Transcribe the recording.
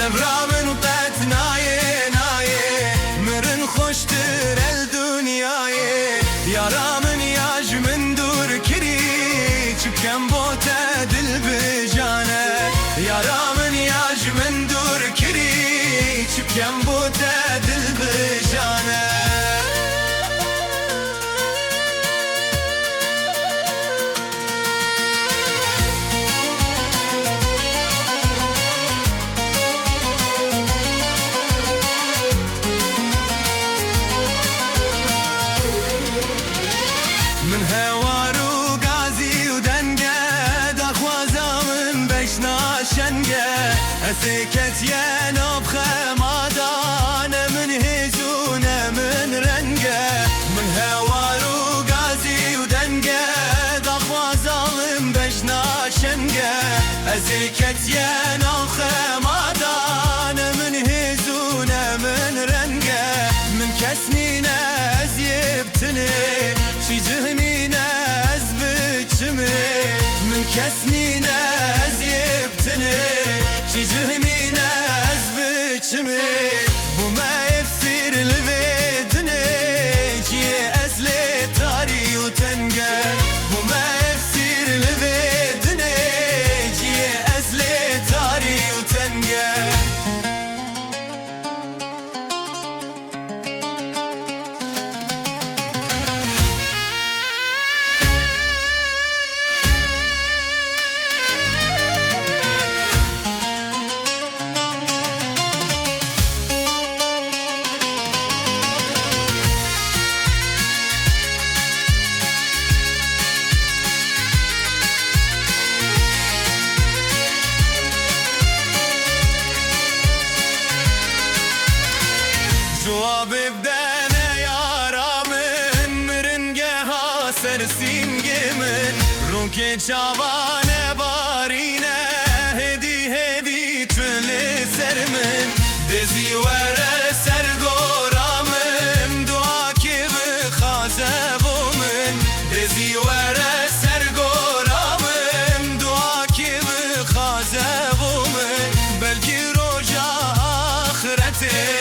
سفرا من قد نایه نایه مرن خوشتر الدنیای یارا من یاج من دور کری چکم بوته دل بجانه یارا من یاج من دور کری چکم بوته دل بجانه من هوار و غازی و دنگه دخوازا من بشنا شنگه اسکت یه ناب خمادانه من هزونه من رنگه من هوار و غازی و دنگه دخوازا من بشنا شنگه اسکت یه ناب خمادانه من هزونه من رنگه من کسنی نزیبتنی شي جهني ناز بجمي من كسني ناز يبتني شي جهني ناز بجمي وما يفسر البيدني جي أزلي تاري وتنقى وما يفسر البيدني جي أزلي تاري وتنقى جواب بدنا يارا من مرنقها سرسينقي من روكي شابانه بارينه هدي تفلي سرمن دزي ورا سرقورا من دواكي بخازبو من دزي ورا سرقورا من دواكي بخازبو من بلكي روجا آخرتي